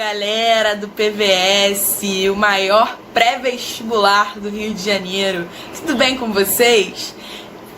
galera do PVS, o maior pré-vestibular do Rio de Janeiro. Tudo bem com vocês?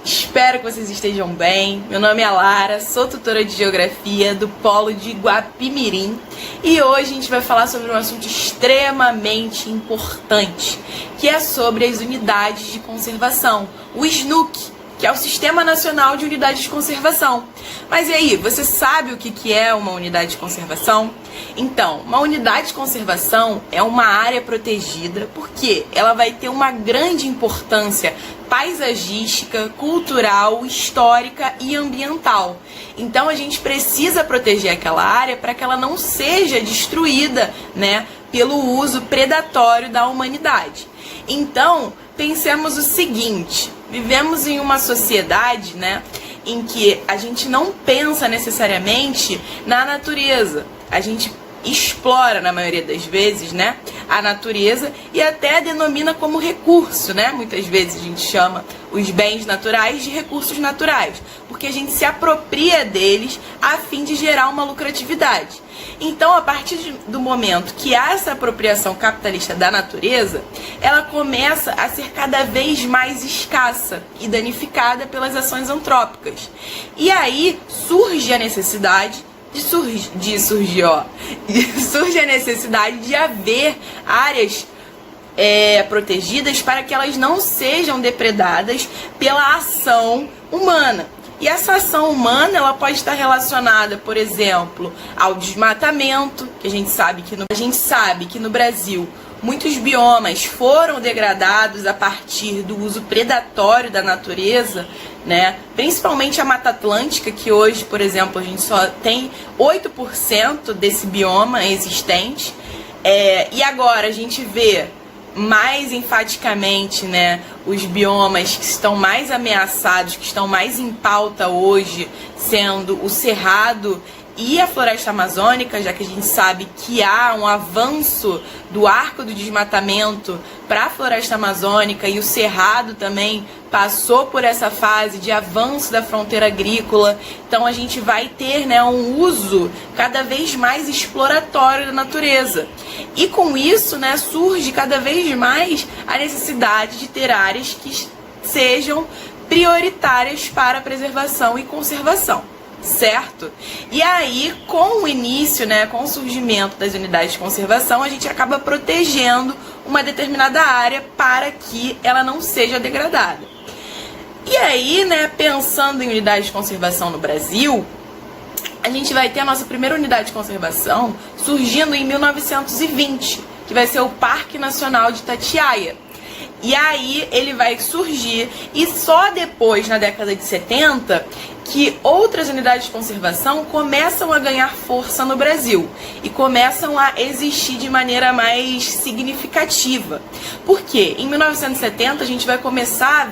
Espero que vocês estejam bem. Meu nome é Lara, sou tutora de Geografia do Polo de Guapimirim e hoje a gente vai falar sobre um assunto extremamente importante, que é sobre as unidades de conservação, o SNUC, que é o Sistema Nacional de Unidades de Conservação. Mas e aí, você sabe o que é uma unidade de conservação? Então, uma unidade de conservação é uma área protegida porque ela vai ter uma grande importância paisagística, cultural, histórica e ambiental. Então a gente precisa proteger aquela área para que ela não seja destruída, pelo uso predatório da humanidade. Então, pensemos o seguinte: vivemos em uma sociedade, em que a gente não pensa necessariamente na natureza. A gente explora, na maioria das vezes, a natureza e até denomina como recurso, Muitas vezes a gente chama os bens naturais de recursos naturais, porque a gente se apropria deles a fim de gerar uma lucratividade. Então, a partir do momento que há essa apropriação capitalista da natureza, ela começa a ser cada vez mais escassa e danificada pelas ações antrópicas. E aí surge a necessidade surge a necessidade de haver áreas protegidas para que elas não sejam depredadas pela ação humana. E essa ação humana, ela pode estar relacionada, por exemplo, ao desmatamento, que a gente sabe que no Brasil muitos biomas foram degradados a partir do uso predatório da natureza, principalmente a Mata Atlântica, que hoje, por exemplo, a gente só tem 8% desse bioma existente. E agora a gente vê mais enfaticamente, os biomas que estão mais ameaçados, que estão mais em pauta hoje, sendo o Cerrado e a Floresta Amazônica, já que a gente sabe que há um avanço do arco do desmatamento para a Floresta Amazônica e o Cerrado também passou por essa fase de avanço da fronteira agrícola. Então a gente vai ter um uso cada vez mais exploratório da natureza. E com isso surge cada vez mais a necessidade de ter áreas que sejam prioritárias para a preservação e conservação. Certo? E aí, com o início, com o surgimento das unidades de conservação, a gente acaba protegendo uma determinada área para que ela não seja degradada. E aí, pensando em unidade de conservação no Brasil, a gente vai ter a nossa primeira unidade de conservação surgindo em 1920, que vai ser o Parque Nacional de Itatiaia. E aí ele vai surgir, e só depois, na década de 70, que outras unidades de conservação começam a ganhar força no Brasil e começam a existir de maneira mais significativa. Porque em 1970 a gente vai começar a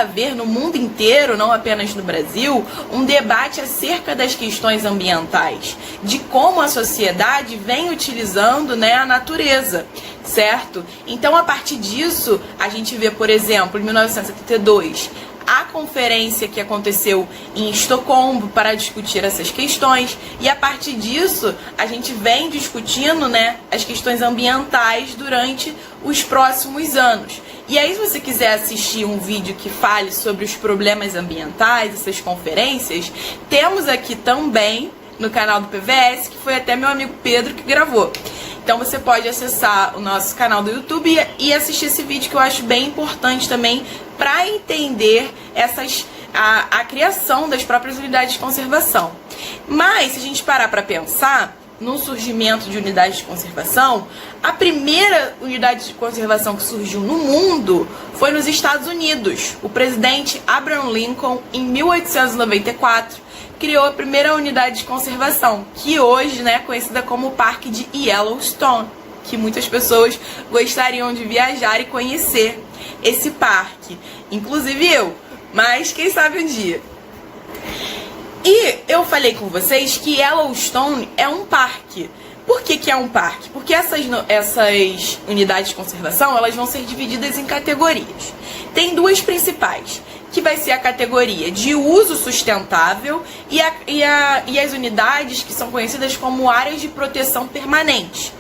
ver, no mundo inteiro, não apenas no Brasil, um debate acerca das questões ambientais, de como a sociedade vem utilizando a natureza, certo? Então, a partir disso, a gente vê, por exemplo, em 1972, a conferência que aconteceu em Estocolmo para discutir essas questões, e a partir disso a gente vem discutindo as questões ambientais durante os próximos anos. E aí, se você quiser assistir um vídeo que fale sobre os problemas ambientais, essas conferências, temos aqui também no canal do PVS, que foi até meu amigo Pedro que gravou. Então você pode acessar o nosso canal do YouTube e assistir esse vídeo, que eu acho bem importante também para entender a criação das próprias unidades de conservação. Mas, se a gente parar para pensar no surgimento de unidades de conservação, a primeira unidade de conservação que surgiu no mundo foi nos Estados Unidos. O presidente Abraham Lincoln, em 1894, criou a primeira unidade de conservação, que hoje é conhecida como o Parque de Yellowstone, que muitas pessoas gostariam de viajar e conhecer esse parque, inclusive eu, mas quem sabe um dia. E eu falei com vocês que Yellowstone é um parque. Por que é um parque? Porque essas unidades de conservação, elas vão ser divididas em categorias. Tem duas principais, que vai ser a categoria de uso sustentável e as unidades que são conhecidas como áreas de proteção permanente.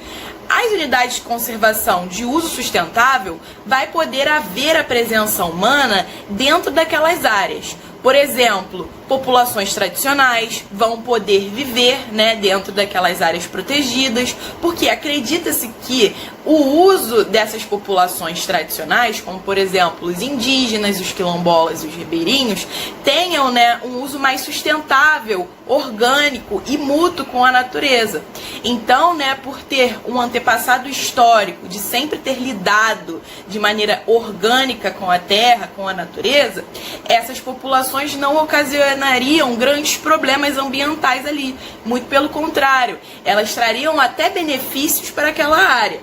As unidades de conservação de uso sustentável vai poder haver a presença humana dentro daquelas áreas. Por exemplo, populações tradicionais vão poder viver, né, dentro daquelas áreas protegidas, porque acredita-se que o uso dessas populações tradicionais, como por exemplo os indígenas, os quilombolas e os ribeirinhos, tenham, né, um uso mais sustentável, orgânico e mútuo com a natureza. Então, né, por ter um antepassado histórico de sempre ter lidado de maneira orgânica com a terra, com a natureza, essas populações não ocasionariam grandes problemas ambientais ali. Muito pelo contrário, elas trariam até benefícios para aquela área.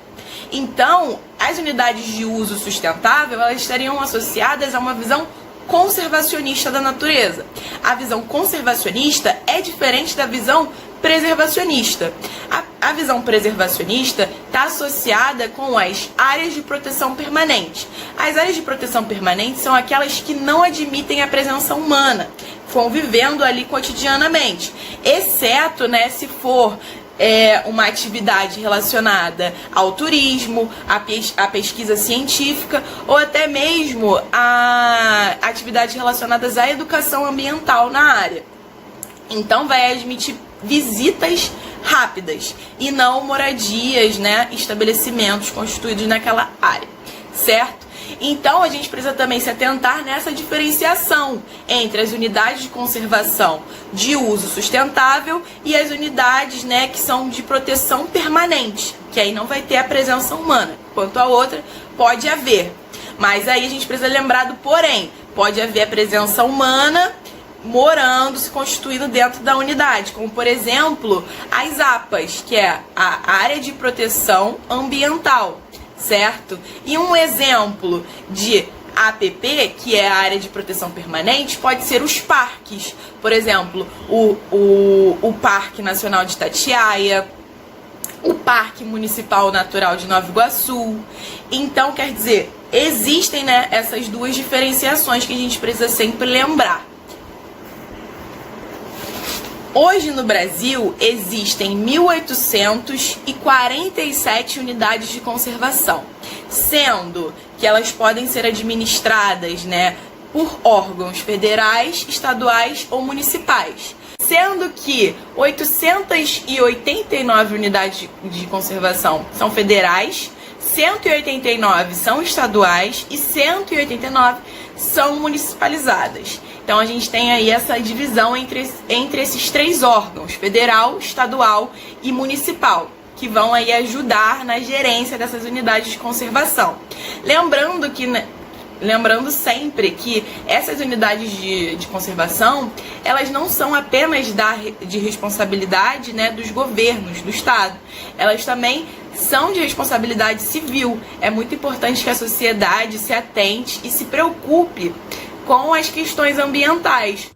Então, as unidades de uso sustentável, elas estariam associadas a uma visão conservacionista da natureza. A visão conservacionista é diferente da visão preservacionista. A visão preservacionista está associada com as áreas de proteção permanente. As áreas de proteção permanente são aquelas que não admitem a presença humana, convivendo ali cotidianamente, exceto, né, se for uma atividade relacionada ao turismo, à pesquisa científica ou até mesmo a atividades relacionadas à educação ambiental na área. Então vai admitir visitas rápidas e não moradias, né, estabelecimentos constituídos naquela área, certo? Então a gente precisa também se atentar nessa diferenciação entre as unidades de conservação de uso sustentável e as unidades, né, que são de proteção permanente, que aí não vai ter a presença humana. Quanto a outra, pode haver. Mas aí a gente precisa lembrar do porém. Pode haver a presença humana morando, se constituindo dentro da unidade, como por exemplo as APAs, que é a área de proteção ambiental, certo? E um exemplo de APP, que é a área de proteção permanente, pode ser os parques, por exemplo, o Parque Nacional de Itatiaia, o Parque Municipal Natural de Nova Iguaçu. Então, quer dizer, existem, né, essas duas diferenciações que a gente precisa sempre lembrar. Hoje no Brasil existem 1.847 unidades de conservação, sendo que elas podem ser administradas, né, por órgãos federais, estaduais ou municipais. Sendo que 889 unidades de conservação são federais, 189 são estaduais e 189 são municipalizadas. Então a gente tem aí essa divisão entre esses três órgãos, federal, estadual e municipal, que vão aí ajudar na gerência dessas unidades de conservação. Lembrando sempre que essas unidades de conservação, elas não são apenas de responsabilidade, né, dos governos, do Estado. Elas também são de responsabilidade civil. É muito importante que a sociedade se atente e se preocupe com as questões ambientais.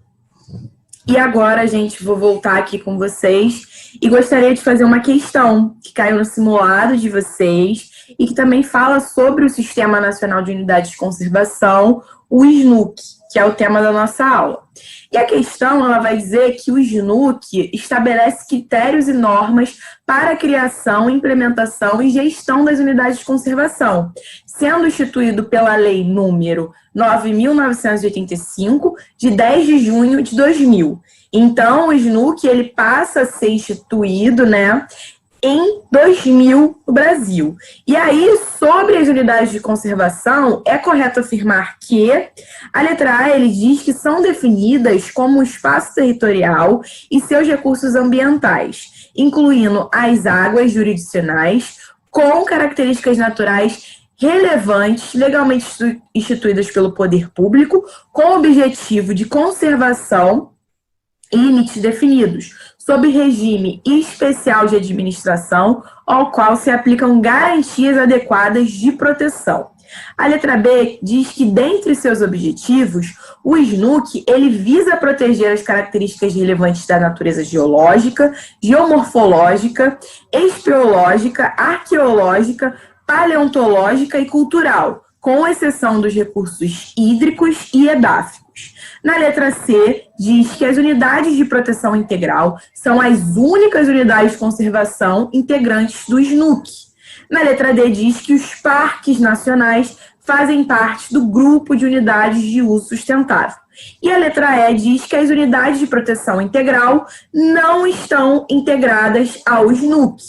E agora, gente, vou voltar aqui com vocês e gostaria de fazer uma questão que caiu no simulado de vocês e que também fala sobre o Sistema Nacional de Unidades de Conservação, o SNUC, que é o tema da nossa aula. E a questão, ela vai dizer que o SNUC estabelece critérios e normas para a criação, implementação e gestão das unidades de conservação, sendo instituído pela Lei número 9.985, de 10 de junho de 2000. Então, o SNUC, ele passa a ser instituído, né, em 2000 no Brasil. E aí, sobre as unidades de conservação, é correto afirmar que a letra A, ele diz que são definidas como espaço territorial e seus recursos ambientais, incluindo as águas jurisdicionais com características naturais relevantes, legalmente instituídas pelo poder público, com o objetivo de conservação e limites definidos, sob regime especial de administração, ao qual se aplicam garantias adequadas de proteção. A letra B diz que, dentre seus objetivos, o SNUC, ele visa proteger as características relevantes da natureza geológica, geomorfológica, espeleológica, arqueológica, paleontológica e cultural, com exceção dos recursos hídricos e edáficos. Na letra C, diz que as unidades de proteção integral são as únicas unidades de conservação integrantes do SNUC. Na letra D, diz que os parques nacionais fazem parte do grupo de unidades de uso sustentável. E a letra E diz que as unidades de proteção integral não estão integradas ao SNUC.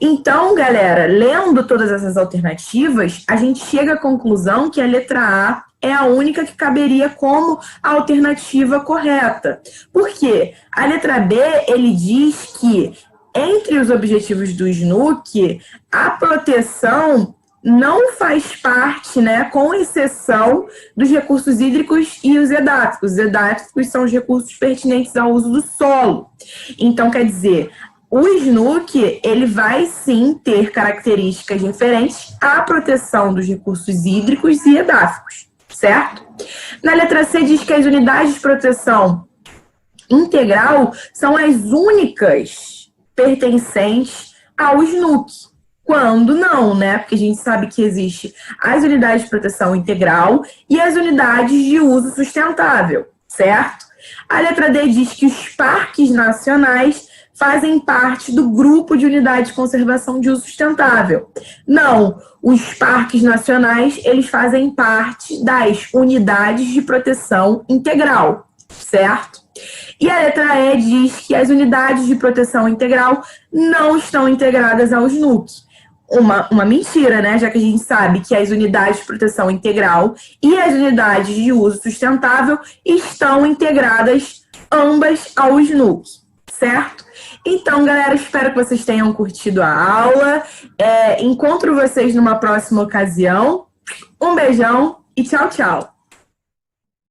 Então, galera, lendo todas essas alternativas, a gente chega à conclusão que a letra A é a única que caberia como a alternativa correta. Por quê? A letra B, ele diz que entre os objetivos do SNUC, a proteção não faz parte, né, com exceção dos recursos hídricos e os edáficos. Os edáficos são os recursos pertinentes ao uso do solo. Então, quer dizer, o SNUC, ele vai sim ter características referentes à proteção dos recursos hídricos e edáficos, certo? Na letra C diz que as unidades de proteção integral são as únicas pertencentes ao SNUC. Quando não, né? Porque a gente sabe que existe as unidades de proteção integral e as unidades de uso sustentável, certo? A letra D diz que os parques nacionais fazem parte do grupo de unidades de conservação de uso sustentável. Não, os parques nacionais, eles fazem parte das unidades de proteção integral, certo? E a letra E diz que as unidades de proteção integral não estão integradas ao SNUC. Uma mentira, né? Já que a gente sabe que as unidades de proteção integral e as unidades de uso sustentável estão integradas ambas ao SNUC, certo? Então, galera, espero que vocês tenham curtido a aula. Encontro vocês numa próxima ocasião. Um beijão e tchau, tchau!